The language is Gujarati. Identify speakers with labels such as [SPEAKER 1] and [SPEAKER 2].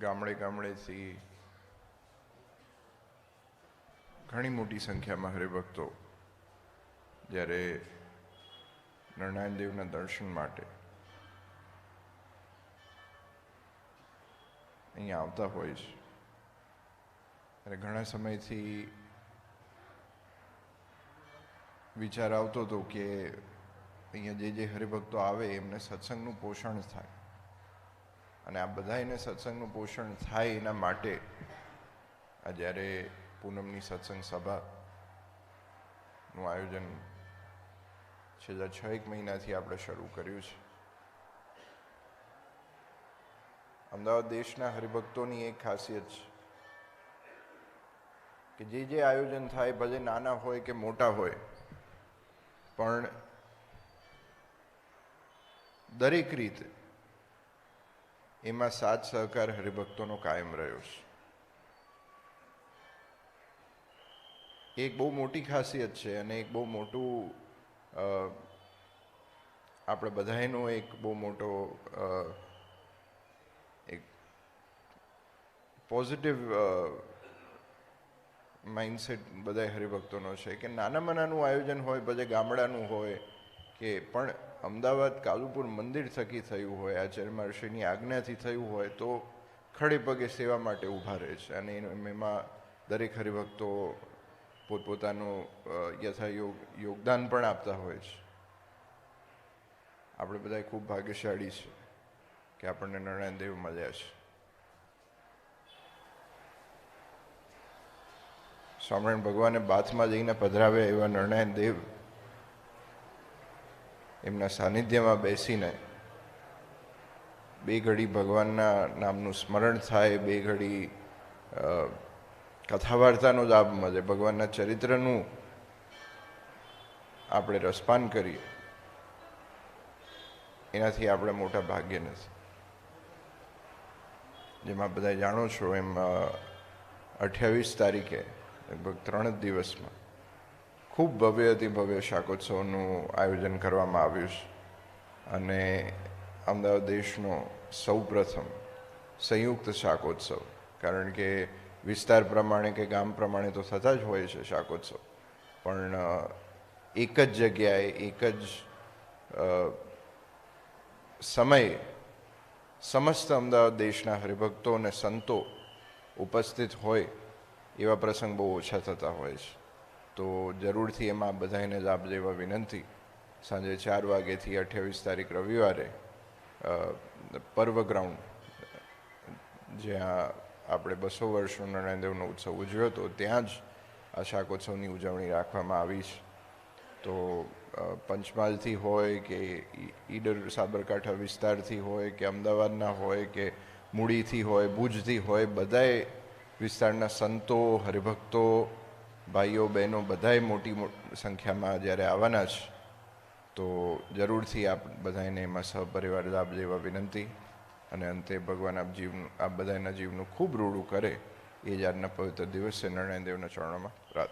[SPEAKER 1] ગામડે ગામડેથી ઘણી મોટી સંખ્યામાં હરિભક્તો જ્યારે નરનારાયણ દેવના દર્શન માટે અહીંયા આવતા હોય છે. અને ઘણા સમયથી વિચાર આવતો હતો કે અહીંયા જે હરિભક્તો આવે એમને સત્સંગનું પોષણ થાય, અને આ બધાને સત્સંગનું પોષણ થાય એના માટે આ જ્યારે પૂનમની સત્સંગ સભાનું આયોજન છેલ્લા 6 મહિનાથી આપણે શરૂ કર્યું છે. અમદાવાદ દેશના હરિભક્તોની એક ખાસિયત છે કે જે આયોજન થાય, ભલે નાના હોય કે મોટા હોય, પણ દરેક રીતે એમાં સાથ સહકાર હરિભક્તોનો કાયમ રહ્યો છે. એક બહુ મોટી ખાસિયત છે અને એક બહુ મોટું આપણે બધાનો એક બહુ મોટો એક પોઝિટિવ માઇન્ડસેટ બધા હરિભક્તોનો છે કે નાનામાં નાનું આયોજન હોય, ભલે ગામડાનું હોય કે પણ અમદાવાદ કાલુપુર મંદિર થકી થયું હોય, આચાર્ય મહર્ષિની આજ્ઞાથી થયું હોય, તો ખડે પગે સેવા માટે ઊભા રહે છે. અને એમાં દરેક હરિભક્તો પોતપોતાનું યોગદાન પણ આપતા હોય છે. આપણે બધા ખૂબ ભાગ્યશાળી છે કે આપણને નરનારાયણ દેવ મળ્યા છે. સ્વામિનારાયણ ભગવાને બાથમાં જઈને પધરાવ્યા એવા નરનારાયણ દેવ એમના સાનિધ્યમાં બેસીને બે ઘડી ભગવાનના નામનું સ્મરણ થાય, બે ઘડી કથા વાર્તાનો લાભ મળે, ભગવાનના ચરિત્રનું આપણે રસપાન કરીએ, એનાથી આપણે મોટા ભાગ્ય નથી. જેમાં બધા જાણો છો એમ 28 તારીખે લગભગ 3 જ દિવસમાં ખૂબ ભવ્ય અતિ ભવ્ય શાકોત્સવનું આયોજન કરવામાં આવ્યું છે. અને અમદાવાદ દેશનો સૌપ્રથમ સંયુક્ત શાકોત્સવ, કારણ કે વિસ્તાર પ્રમાણે કે ગામ પ્રમાણે તો થતા જ હોય છે શાકોત્સવ, પણ એક જ જગ્યાએ એક જ સમયે સમસ્ત અમદાવાદ દેશના હરિભક્તો અને સંતો ઉપસ્થિત હોય એવા પ્રસંગ બહુ ઓછા થતા હોય છે. તો જરૂરથી એમાં બધાને લાભ લેવા વિનંતી. સાંજે 4 વાગ્યાથી 28 તારીખ રવિવારે પર્વ ગ્રાઉન્ડ, જ્યાં આપણે 200 વર્ષનો નરનારાયણ દેવનો ઉત્સવ ઉજવ્યો હતો, ત્યાં જ આ શાકોત્સવની ઉજવણી રાખવામાં આવી છે. તો પંચમહાલથી હોય કે ઈડર સાબરકાંઠા વિસ્તારથી હોય કે અમદાવાદના હોય કે મૂડીથી હોય, ભુજથી હોય, બધાએ વિસ્તારના સંતો, હરિભક્તો, ભાઈઓ બહેનો બધાએ મોટી સંખ્યામાં જ્યારે આવવાના છે, તો જરૂરથી આપ બધાને એમાં સહપરિવાર લાભ લેવા વિનંતી. અને અંતે ભગવાન આપ બધાના જીવનું ખૂબ રૂડું કરે એ જ આજના પવિત્ર દિવસે નરનારાયણ દેવના ચરણોમાં પ્રાર્થના.